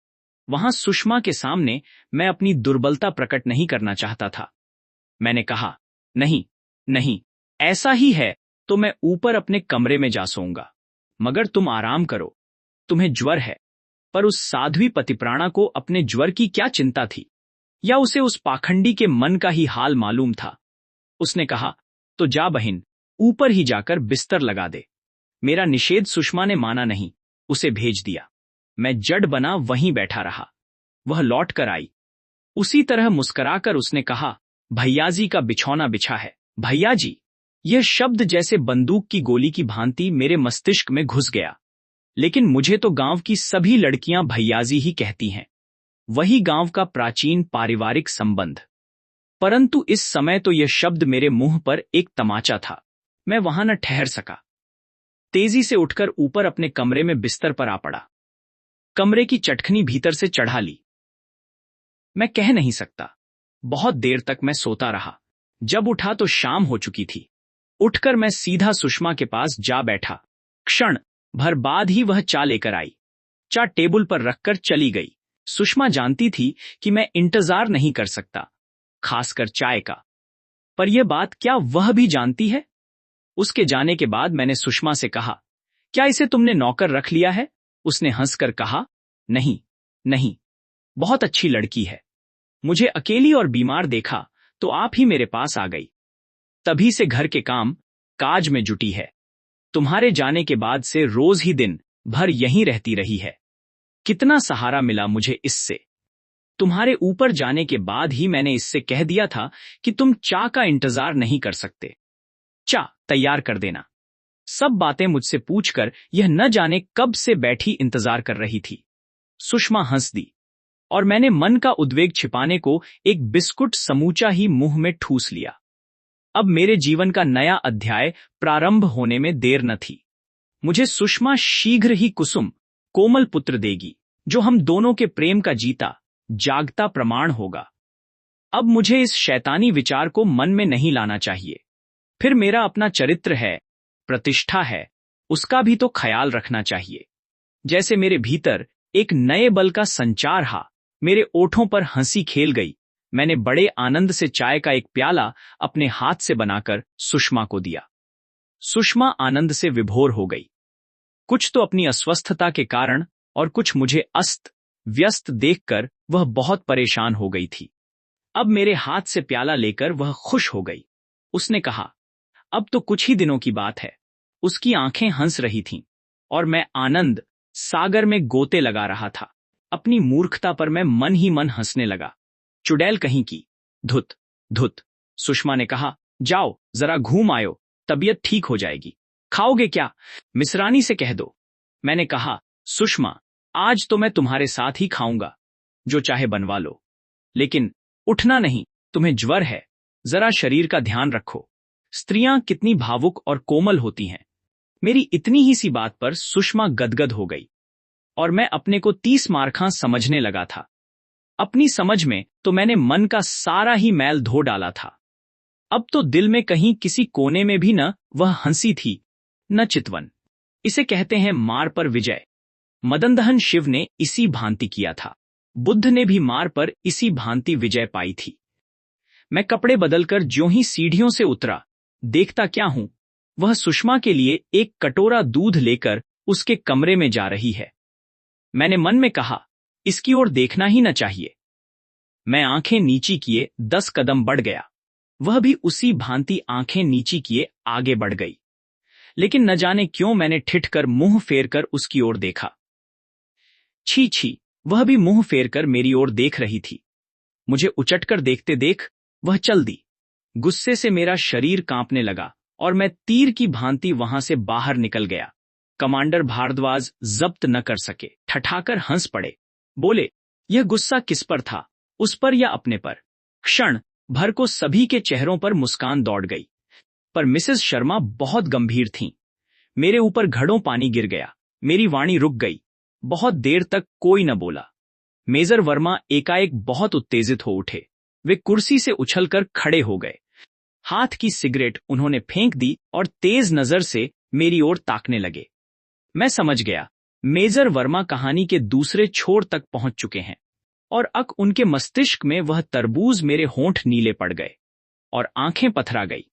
Speaker 1: वहां सुषमा के सामने मैं अपनी दुर्बलता प्रकट नहीं करना चाहता था। मैंने कहा, नहीं, नहीं, ऐसा ही है तो मैं ऊपर अपने कमरे में जा सोऊंगा। मगर तुम आराम करो, तुम्हें ज्वर है। पर उस साध्वी पतिप्राणा को अपने ज्वर की क्या चिंता थी, या उसे उस पाखंडी के मन का ही हाल मालूम था। उसने कहा, तो जा बहिन, ऊपर ही जाकर बिस्तर लगा दे। मेरा निषेध सुषमा ने माना नहीं, उसे भेज दिया। मैं जड़ बना वहीं बैठा रहा। वह लौट कर आई। उसी तरह मुस्कराकर उसने कहा, भैयाजी का बिछौना बिछा है। भैयाजी, यह शब्द जैसे बंदूक की गोली की भांति मेरे मस्तिष्क में घुस गया। लेकिन मुझे तो गांव की सभी लड़कियां भैयाजी ही कहती हैं। वही गांव का प्राचीन पारिवारिक संबंध। परंतु इस समय तो यह शब्द मेरे मुंह पर एक तमाचा था। मैं वहां न ठहर सका। तेजी से उठकर ऊपर अपने कमरे में बिस्तर पर आ पड़ा। कमरे की चटखनी भीतर से चढ़ा ली। मैं कह नहीं सकता। बहुत देर तक मैं सोता रहा। जब उठा तो शाम हो चुकी थी। उठकर मैं सीधा सुषमा के पास जा बैठा। क्षण भर बाद ही वह चा लेकर आई। चा टेबल पर रखकर चली गई। सुषमा जानती थी कि मैं इंतजार नहीं कर सकता, खासकर चाय का। पर यह बात क्या वह भी जानती है? उसके जाने के बाद मैंने सुषमा से कहा, क्या इसे तुमने नौकर रख लिया है? उसने हंसकर कहा, नहीं, नहीं, बहुत अच्छी लड़की है। मुझे अकेली और बीमार देखा तो आप ही मेरे पास आ गई। तभी से घर के काम काज में जुटी है। तुम्हारे जाने के बाद से रोज ही दिन भर यहीं रहती रही है। कितना सहारा मिला मुझे इससे। तुम्हारे ऊपर जाने के बाद ही मैंने इससे कह दिया था कि तुम चा का इंतजार नहीं कर सकते। चा तैयार कर देना। सब बातें मुझसे पूछकर यह न जाने कब से बैठी इंतजार कर रही थी। सुषमा हंस दी और मैंने मन का उद्वेग छिपाने को एक बिस्कुट समूचा ही मुंह में ठूस लिया। अब मेरे जीवन का नया अध्याय प्रारंभ होने में देर न थी। मुझे सुषमा शीघ्र ही कुसुम कोमल पुत्र देगी, जो हम दोनों के प्रेम का जीता जागता प्रमाण होगा। अब मुझे इस शैतानी विचार को मन में नहीं लाना चाहिए। फिर मेरा अपना चरित्र है, प्रतिष्ठा है, उसका भी तो ख्याल रखना चाहिए। जैसे मेरे भीतर एक नए बल का संचार हा, मेरे ओठों पर हंसी खेल गई। मैंने बड़े आनंद से चाय का एक प्याला अपने हाथ से बनाकर सुषमा को दिया। सुषमा आनंद से विभोर हो गई। कुछ तो अपनी अस्वस्थता के कारण और कुछ मुझे अस्त व्यस्त देखकर वह बहुत परेशान हो गई थी। अब मेरे हाथ से प्याला लेकर वह खुश हो गई। उसने कहा, अब तो कुछ ही दिनों की बात है। उसकी आंखें हंस रही थीं और मैं आनंद सागर में गोते लगा रहा था। अपनी मूर्खता पर मैं मन ही मन हंसने लगा। चुड़ैल कहीं की। धुत धुत। सुषमा ने कहा, जाओ जरा घूम आयो, तबीयत ठीक हो जाएगी। खाओगे क्या? मिसरानी से कह दो। मैंने कहा, सुषमा, आज तो मैं तुम्हारे साथ ही खाऊंगा, जो चाहे बनवा लो। लेकिन उठना नहीं, तुम्हें ज्वर है। जरा शरीर का ध्यान रखो। स्त्रियां कितनी भावुक और कोमल होती हैं। मेरी इतनी ही सी बात पर सुषमा गदगद हो गई और मैं अपने को 30 मारखां समझने लगा था। अपनी समझ में तो मैंने मन का सारा ही मैल धो डाला था। अब तो दिल में कहीं किसी कोने में भी न वह हंसी थी, न चितवन। इसे कहते हैं मार पर विजय। मदनदहन शिव ने इसी भांति किया था। बुद्ध ने भी मार पर इसी भांति विजय पाई थी। मैं कपड़े बदलकर ज्यों ही सीढ़ियों से उतरा, देखता क्या हूं, वह सुषमा के लिए एक कटोरा दूध लेकर उसके कमरे में जा रही है। मैंने मन में कहा, इसकी ओर देखना ही न चाहिए। मैं आंखें नीची किए 10 कदम बढ़ गया। वह भी उसी भांति आंखें नीची किए आगे बढ़ गई। लेकिन न जाने क्यों मैंने ठिठ कर मुंह फेरकर उसकी ओर देखा। छी छी, वह भी मुंह फेरकर मेरी ओर देख रही थी। मुझे उचटकर देखते देख वह चल दी। गुस्से से मेरा शरीर कांपने लगा और मैं तीर की भांति वहां से बाहर निकल गया। कमांडर भारद्वाज जब्त न कर सके, ठठाकर हंस पड़े। बोले, यह गुस्सा किस पर था, उस पर या अपने पर? क्षण भर को सभी के चेहरों पर मुस्कान दौड़ गई, पर मिसेस शर्मा बहुत गंभीर थीं। मेरे ऊपर घड़ों पानी गिर गया, मेरी वाणी रुक गई। बहुत देर तक कोई न बोला। मेजर वर्मा एकाएक बहुत उत्तेजित हो उठे। वे कुर्सी से उछलकर खड़े हो गए। हाथ की सिगरेट उन्होंने फेंक दी और तेज नजर से मेरी ओर ताकने लगे। मैं समझ गया, मेजर वर्मा कहानी के दूसरे छोर तक पहुंच चुके हैं, और अक उनके मस्तिष्क में वह तरबूज मेरे होंठ नीले पड़ गए और आंखें पथरा गई।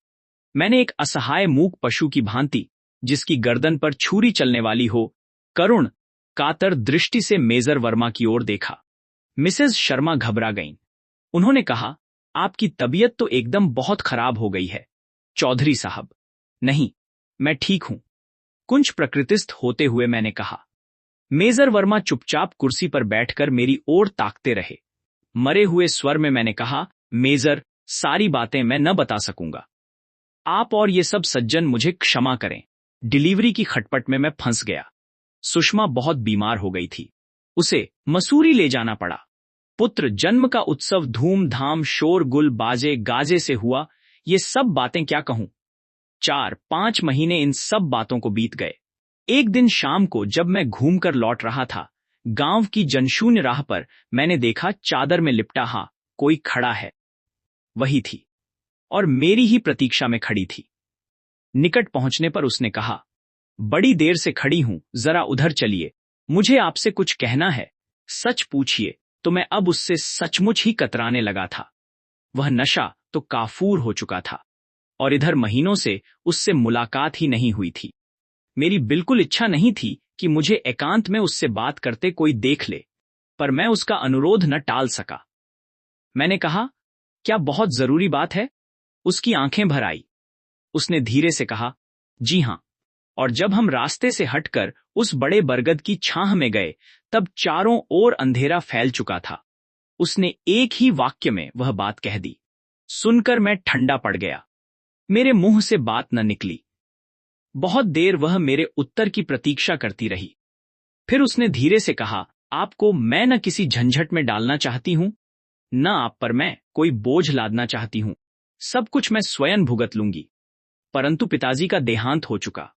Speaker 1: मैंने एक असहाय मूक पशु की भांति, जिसकी गर्दन पर छुरी चलने वाली हो, करुण कातर दृष्टि से मेजर वर्मा की ओर देखा। मिसेस शर्मा घबरा गईं। उन्होंने कहा, आपकी तबीयत तो एकदम बहुत खराब हो गई है चौधरी साहब। नहीं, मैं ठीक हूं, कुंज प्रकृतिस्थ होते हुए मैंने कहा। मेजर वर्मा चुपचाप कुर्सी पर बैठकर मेरी ओर ताकते रहे। मरे हुए स्वर में मैंने कहा, मेजर, सारी बातें मैं न बता सकूंगा। आप और ये सब सज्जन मुझे क्षमा करें। डिलीवरी की खटपट में मैं फंस गया। सुषमा बहुत बीमार हो गई थी, उसे मसूरी ले जाना पड़ा। पुत्र जन्म का उत्सव धूमधाम शोर गुल बाजे गाजे से हुआ। ये सब बातें क्या कहूं। 4-5 महीने इन सब बातों को बीत गए। एक दिन शाम को जब मैं घूमकर लौट रहा था, गांव की जनशून्य राह पर मैंने देखा, चादर में लिपटा कोई खड़ा है। वही थी, और मेरी ही प्रतीक्षा में खड़ी थी। निकट पहुंचने पर उसने कहा, बड़ी देर से खड़ी हूं, जरा उधर चलिए, मुझे आपसे कुछ कहना है। सच पूछिए तो मैं अब उससे सचमुच ही कतराने लगा था। वह नशा तो काफूर हो चुका था, और इधर महीनों से उससे मुलाकात ही नहीं हुई थी। मेरी बिल्कुल इच्छा नहीं थी कि मुझे एकांत में उससे बात करते कोई देख ले, पर मैं उसका अनुरोध न टाल सका। मैंने कहा, क्या बहुत जरूरी बात है? उसकी आंखें भर आई। उसने धीरे से कहा, जी हां। और जब हम रास्ते से हटकर उस बड़े बरगद की छाह में गए, तब चारों ओर अंधेरा फैल चुका था। उसने एक ही वाक्य में वह बात कह दी। सुनकर मैं ठंडा पड़ गया। मेरे मुंह से बात न निकली। बहुत देर वह मेरे उत्तर की प्रतीक्षा करती रही। फिर उसने धीरे से कहा, आपको मैं न किसी झंझट में डालना चाहती हूं, न आप पर मैं कोई बोझ लादना चाहती हूं। सब कुछ मैं स्वयं भुगत लूंगी। परंतु पिताजी का देहांत हो चुका।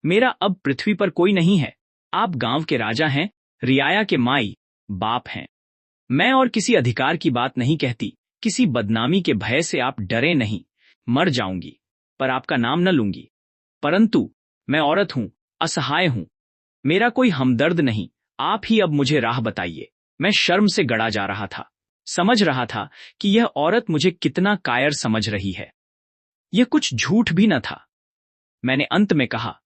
Speaker 1: मेरा अब पृथ्वी पर कोई नहीं है। आप गांव के राजा हैं, रियाया के माई बाप हैं। मैं और किसी अधिकार की बात नहीं कहती, किसी बदनामी के भय से आप डरे नहीं। मर जाऊंगी, पर आपका नाम न लूंगी। परंतु मैं औरत हूं, असहाय हूं, मेरा कोई हमदर्द नहीं। आप ही अब मुझे राह बताइए। मैं शर्म से गड़ा जा रहा था। समझ रहा था कि यह औरत मुझे कितना कायर समझ रही है। यह कुछ झूठ भी न था। मैंने अंत में कहा,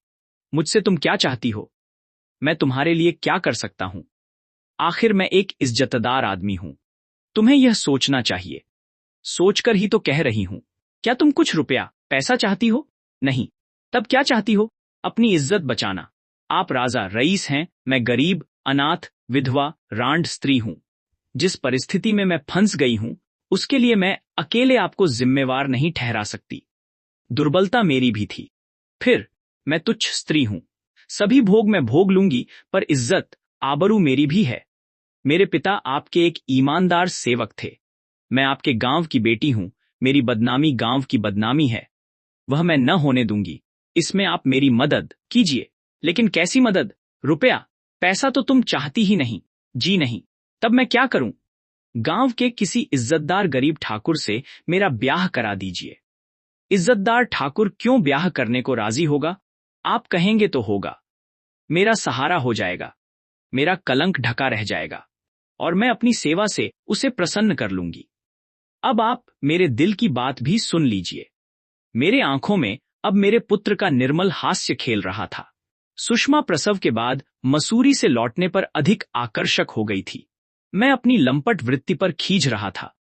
Speaker 1: मुझसे तुम क्या चाहती हो? मैं तुम्हारे लिए क्या कर सकता हूं? आखिर मैं एक इज्जतदार आदमी हूं। तुम्हें यह सोचना चाहिए। सोचकर ही तो कह रही हूं। क्या तुम कुछ रुपया पैसा चाहती हो? नहीं। तब क्या चाहती हो? अपनी इज्जत बचाना। आप राजा रईस हैं, मैं गरीब, अनाथ, विधवा, रांड स्त्री हूं। जिस परिस्थिति में मैं फंस गई हूं, उसके लिए मैं अकेले आपको जिम्मेवार नहीं ठहरा सकती। दुर्बलता मेरी भी थी। फिर मैं तुच्छ स्त्री हूं। सभी भोग मैं भोग लूंगी, पर इज्जत आबरू मेरी भी है। मेरे पिता आपके एक ईमानदार सेवक थे। मैं आपके गांव की बेटी हूं। मेरी बदनामी गांव की बदनामी है। वह मैं न होने दूंगी। इसमें आप मेरी मदद कीजिए। लेकिन कैसी मदद? रुपया पैसा तो तुम चाहती ही नहीं। जी नहीं। तब मैं क्या करूं? गांव के किसी इज्जतदार गरीब ठाकुर से मेरा ब्याह करा दीजिए। इज्जतदार ठाकुर क्यों ब्याह करने को राजी होगा? आप कहेंगे तो होगा। मेरा सहारा हो जाएगा। मेरा कलंक ढका रह जाएगा, और मैं अपनी सेवा से उसे प्रसन्न कर लूंगी। अब आप मेरे दिल की बात भी सुन लीजिए। मेरे आंखों में अब मेरे पुत्र का निर्मल हास्य खेल रहा था। सुषमा प्रसव के बाद मसूरी से लौटने पर अधिक आकर्षक हो गई थी। मैं अपनी लंपट वृत्ति पर खींच रहा था।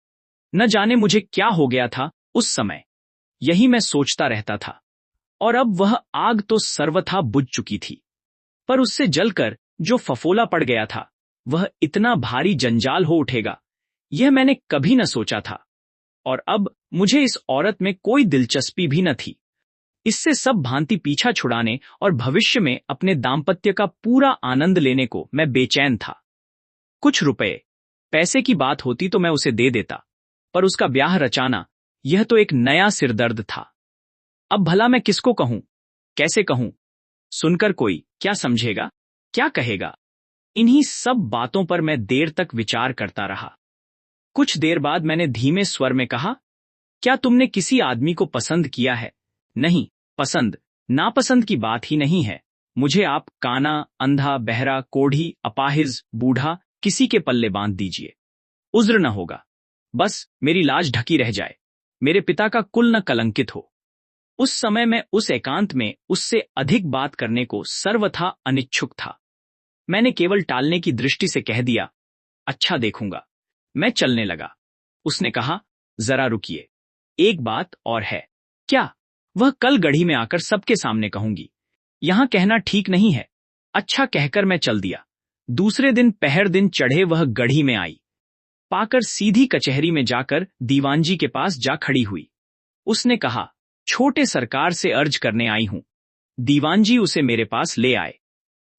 Speaker 1: न जाने मुझे क्या हो गया था उस समय। यही मैं सोचता रहता था। और अब वह आग तो सर्वथा बुझ चुकी थी, पर उससे जलकर जो फफोला पड़ गया था, वह इतना भारी जंजाल हो उठेगा, यह मैंने कभी न सोचा था। और अब मुझे इस औरत में कोई दिलचस्पी भी न थी। इससे सब भांति पीछा छुड़ाने और भविष्य में अपने दाम्पत्य का पूरा आनंद लेने को मैं बेचैन था। कुछ रुपए पैसे की बात होती तो मैं उसे दे देता, पर उसका ब्याह रचाना, यह तो एक नया सिरदर्द था। अब भला मैं किसको कहूं, कैसे कहूं? सुनकर कोई क्या समझेगा, क्या कहेगा? इन्हीं सब बातों पर मैं देर तक विचार करता रहा। कुछ देर बाद मैंने धीमे स्वर में कहा, क्या तुमने किसी आदमी को पसंद किया है? नहीं, पसंद नापसंद की बात ही नहीं है। मुझे आप काना, अंधा, बहरा, कोढ़ी, अपाहिज, बूढ़ा किसी के पल्ले बांध दीजिए, उज्र न होगा। बस मेरी लाज ढकी रह जाए, मेरे पिता का कुल न कलंकित हो। उस समय मैं उस एकांत में उससे अधिक बात करने को सर्वथा अनिच्छुक था। मैंने केवल टालने की दृष्टि से कह दिया, अच्छा देखूंगा। मैं चलने लगा। उसने कहा, जरा रुकिए, एक बात और है। क्या? वह कल गढ़ी में आकर सबके सामने कहूंगी, यहां कहना ठीक नहीं है। अच्छा कहकर मैं चल दिया। दूसरे दिन पहर दिन चढ़े वह गढ़ी में आई, पाकर सीधी कचहरी में जाकर दीवान जी के पास जा खड़ी हुई। उसने कहा, छोटे सरकार से अर्ज करने आई हूं। दीवान जी उसे मेरे पास ले आए।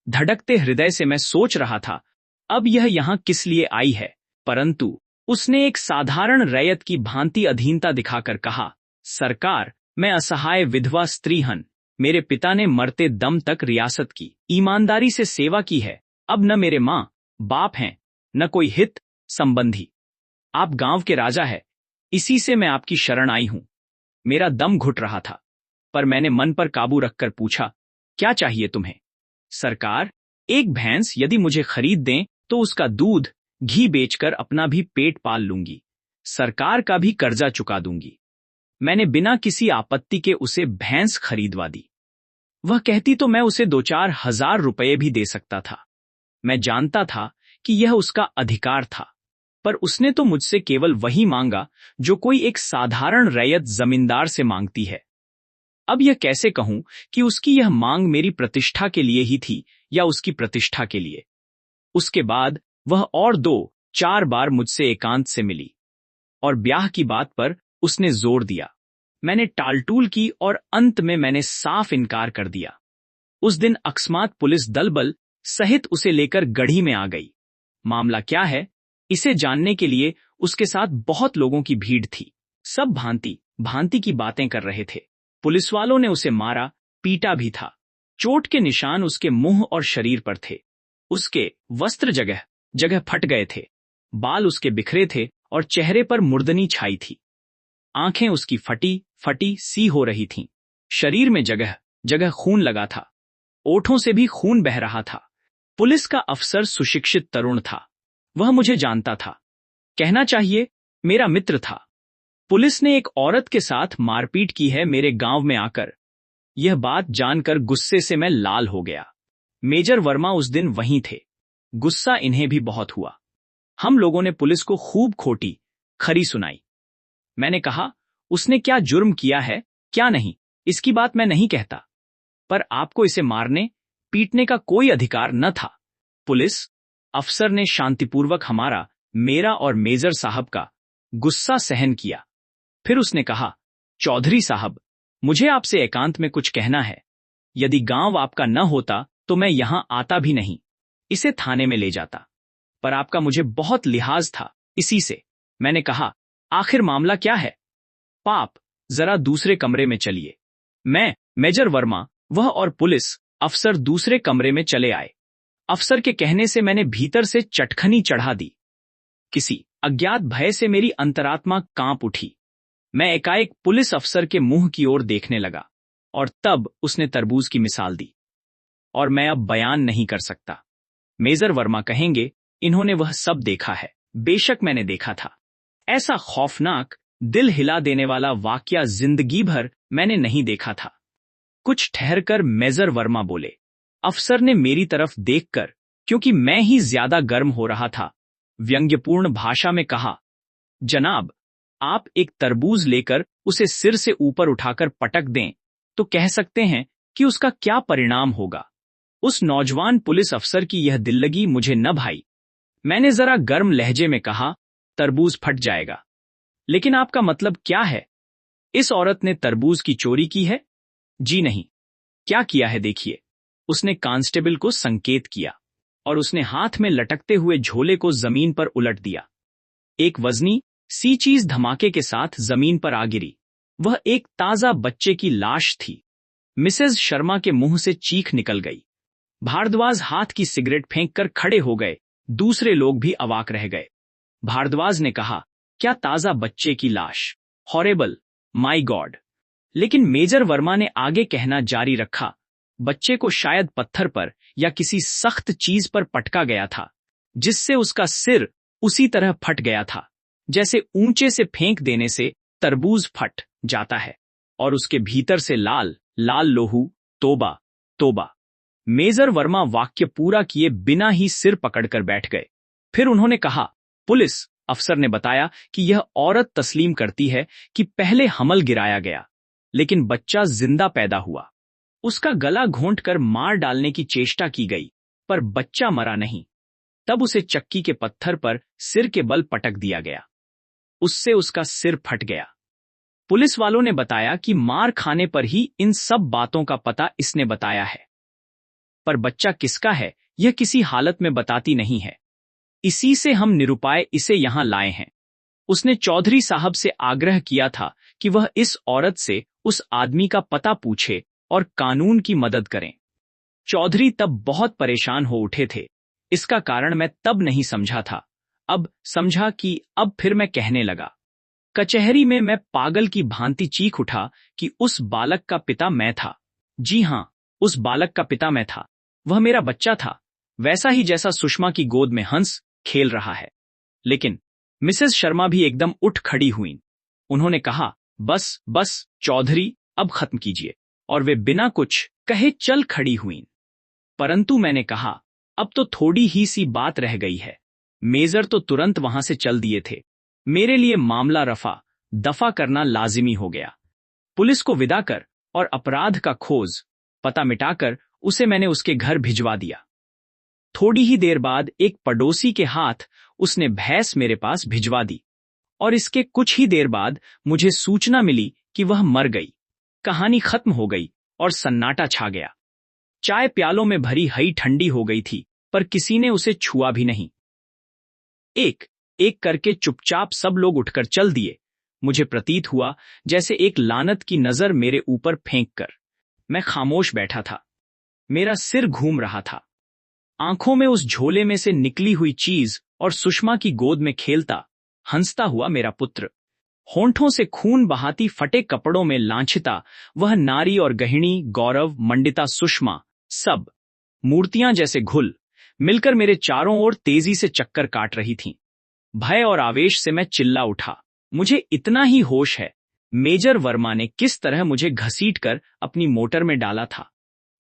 Speaker 1: धड़कते हृदय से मैं सोच रहा था, अब यह यहां किस लिए आई है, परंतु उसने एक साधारण रैयत की भांति अधीनता दिखाकर कहा, सरकार, मैं असहाय विधवा स्त्री हन। मेरे पिता ने मरते दम तक रियासत की ईमानदारी से सेवा की है। अब न मेरे मां बाप हैं, न कोई हित संबंधी। आप गांव के राजा है, इसी से मैं आपकी शरण आई हूं। मेरा दम घुट रहा था, पर मैंने मन पर काबू रखकर पूछा, क्या चाहिए तुम्हें? सरकार, एक भैंस यदि मुझे खरीद दें तो उसका दूध, घी बेचकर अपना भी पेट पाल लूंगी, सरकार का भी कर्जा चुका दूंगी। मैंने बिना किसी आपत्ति के उसे भैंस खरीदवा दी। वह कहती तो मैं उसे 2-4 हजार रुपये भी दे सकता था। मैं जानता था कि यह उसका अधिकार था, पर उसने तो मुझसे केवल वही मांगा जो कोई एक साधारण रैयत जमींदार से मांगती है। अब यह कैसे कहूं कि उसकी यह मांग मेरी प्रतिष्ठा के लिए ही थी या उसकी प्रतिष्ठा के लिए। उसके बाद वह और 2-4 बार मुझसे एकांत से मिली और ब्याह की बात पर उसने जोर दिया। मैंने टालटूल की और अंत में मैंने साफ इनकार कर दिया। उस दिन अकस्मात पुलिस दलबल सहित उसे लेकर गढ़ी में आ गई। मामला क्या है, इसे जानने के लिए उसके साथ बहुत लोगों की भीड़ थी। सब भांति भांति की बातें कर रहे थे। पुलिस वालों ने उसे मारा, पीटा भी था। चोट के निशान उसके मुंह और शरीर पर थे। उसके वस्त्र जगह जगह फट गए थे, बाल उसके बिखरे थे और चेहरे पर मुर्दनी छाई थी। आंखें उसकी फटी फटी सी हो रही थीं। शरीर में जगह जगह खून लगा था, ओठों से भी खून बह रहा था। पुलिस का अफसर सुशिक्षित तरुण था। वह मुझे जानता था, कहना चाहिए मेरा मित्र था। पुलिस ने एक औरत के साथ मारपीट की है मेरे गांव में आकर। यह बात जानकर गुस्से से मैं लाल हो गया। मेजर वर्मा उस दिन वहीं थे। गुस्सा इन्हें भी बहुत हुआ। हम लोगों ने पुलिस को खूब खोटी खरी सुनाई। मैंने कहा, उसने क्या जुर्म किया है क्या नहीं, इसकी बात मैं नहीं कहता, पर आपको इसे मारने पीटने का कोई अधिकार न था। पुलिस अफसर ने शांतिपूर्वक हमारा, मेरा और मेजर साहब का गुस्सा सहन किया। फिर उसने कहा, चौधरी साहब, मुझे आपसे एकांत में कुछ कहना है। यदि गांव आपका न होता तो मैं यहां आता भी नहीं, इसे थाने में ले जाता, पर आपका मुझे बहुत लिहाज था इसी से। मैंने कहा, आखिर मामला क्या है? पाप, जरा दूसरे कमरे में चलिए। मैं, मेजर वर्मा, वह और पुलिस अफसर दूसरे कमरे में चले आए। अफसर के कहने से मैंने भीतर से चटखनी चढ़ा दी। किसी अज्ञात भय से मेरी अंतरात्मा कांप उठी। मैं एकाएक पुलिस अफसर के मुंह की ओर देखने लगा और तब उसने तरबूज की मिसाल दी, और मैं अब बयान नहीं कर सकता। मेजर वर्मा कहेंगे, इन्होंने वह सब देखा है। बेशक मैंने देखा था। ऐसा खौफनाक, दिल हिला देने वाला वाकया जिंदगी भर मैंने नहीं देखा था। कुछ ठहरकर मेजर वर्मा बोले। अफसर ने मेरी तरफ देखकर, क्योंकि मैं ही ज्यादा गर्म हो रहा था, व्यंग्यपूर्ण भाषा में कहा, जनाब, आप एक तरबूज लेकर उसे सिर से ऊपर उठाकर पटक दें तो कह सकते हैं कि उसका क्या परिणाम होगा। उस नौजवान पुलिस अफसर की यह दिल्लगी मुझे न भाई। मैंने जरा गर्म लहजे में कहा, तरबूज फट जाएगा। लेकिन आपका मतलब क्या है? इस औरत ने तरबूज की चोरी की है? जी नहीं। क्या किया है देखिए। उसने कांस्टेबल को संकेत किया और उसने हाथ में लटकते हुए झोले को जमीन पर उलट दिया। एक वजनी सी चीज धमाके के साथ जमीन पर आ गिरी। वह एक ताजा बच्चे की लाश थी। मिसेज शर्मा के मुंह से चीख निकल गई। भारद्वाज हाथ की सिगरेट फेंककर खड़े हो गए। दूसरे लोग भी अवाक रह गए। भारद्वाज ने कहा, क्या ताजा बच्चे की लाश? Horrible, my God. लेकिन मेजर वर्मा ने आगे कहना जारी रखा, बच्चे को शायद पत्थर पर या किसी सख्त चीज पर पटका गया था, जिससे उसका सिर उसी तरह फट गया था जैसे ऊंचे से फेंक देने से तरबूज फट जाता है, और उसके भीतर से लाल लाल लोहू। तोबा तोबा। मेजर वर्मा वाक्य पूरा किए बिना ही सिर पकड़कर बैठ गए। फिर उन्होंने कहा, पुलिस अफसर ने बताया कि यह औरत तस्लीम करती है कि पहले हमल गिराया गया, लेकिन बच्चा जिंदा पैदा हुआ। उसका गला घोंटकर मार डालने की चेष्टा की गई, पर बच्चा मरा नहीं। तब उसे चक्की के पत्थर पर सिर के बल पटक दिया गया। उससे उसका सिर फट गया। पुलिस वालों ने बताया कि मार खाने पर ही इन सब बातों का पता इसने बताया है, पर बच्चा किसका है यह किसी हालत में बताती नहीं है। इसी से हम निरुपाय इसे यहां लाए हैं। उसने चौधरी साहब से आग्रह किया था कि वह इस औरत से उस आदमी का पता पूछे और कानून की मदद करें। चौधरी तब बहुत परेशान हो उठे थे। इसका कारण मैं तब नहीं समझा था, अब समझा कि अब फिर मैं कहने लगा। कचहरी में मैं पागल की भांति चीख उठा कि उस बालक का पिता मैं था। जी हां, उस बालक का पिता मैं था। वह मेरा बच्चा था, वैसा ही जैसा सुषमा की गोद में हंस खेल रहा है। लेकिन मिसेस शर्मा भी एकदम उठ खड़ी हुईं। उन्होंने कहा, बस बस चौधरी, अब खत्म कीजिए। और वे बिना कुछ कहे चल खड़ी हुईं। परंतु मैंने कहा, अब तो थोड़ी ही सी बात रह गई है। मेजर तो तुरंत वहां से चल दिए थे। मेरे लिए मामला रफा दफा करना लाजिमी हो गया। पुलिस को विदा कर और अपराध का खोज पता मिटाकर उसे मैंने उसके घर भिजवा दिया। थोड़ी ही देर बाद एक पड़ोसी के हाथ उसने भैंस मेरे पास भिजवा दी, और इसके कुछ ही देर बाद मुझे सूचना मिली कि वह मर गई। कहानी खत्म हो गई और सन्नाटा छा गया। चाय प्यालों में भरी हई ठंडी हो गई थी, पर किसी ने उसे छुआ भी नहीं। एक एक करके चुपचाप सब लोग उठकर चल दिए। मुझे प्रतीत हुआ जैसे एक लानत की नजर मेरे ऊपर फेंक कर। मैं खामोश बैठा था। मेरा सिर घूम रहा था। आंखों में उस झोले में से निकली हुई चीज और सुषमा की गोद में खेलता हंसता हुआ मेरा पुत्र। होंठों से खून बहाती फटे कपड़ों में लांछिता वह नारी और गहिणी गौरव मंडिता सुषमा, सब मूर्तियां जैसे घुल मिलकर मेरे चारों ओर तेजी से चक्कर काट रही थीं। भय और आवेश से मैं चिल्ला उठा। मुझे इतना ही होश है, मेजर वर्मा ने किस तरह मुझे घसीटकर अपनी मोटर में डाला था।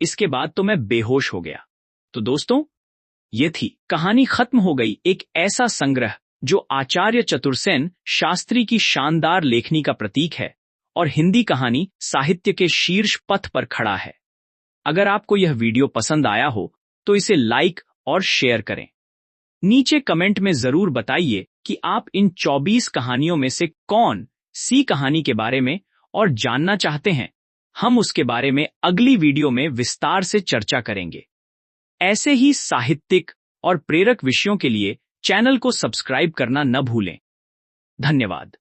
Speaker 1: इसके बाद तो मैं बेहोश हो गया। तो दोस्तों, ये थी कहानी खत्म हो गई, एक ऐसा संग्रह जो आचार्य चतुर्सेन शास्त्री की शानदार लेखनी का प्रतीक है और हिंदी कहानी साहित्य के शीर्ष पथ पर खड़ा है। अगर आपको यह वीडियो पसंद आया हो तो इसे लाइक और शेयर करें। नीचे कमेंट में जरूर बताइए कि आप इन 24 कहानियों में से कौन सी कहानी के बारे में और जानना चाहते हैं। हम उसके बारे में अगली वीडियो में विस्तार से चर्चा करेंगे। ऐसे ही साहित्यिक और प्रेरक विषयों के लिए चैनल को सब्सक्राइब करना न भूलें। धन्यवाद।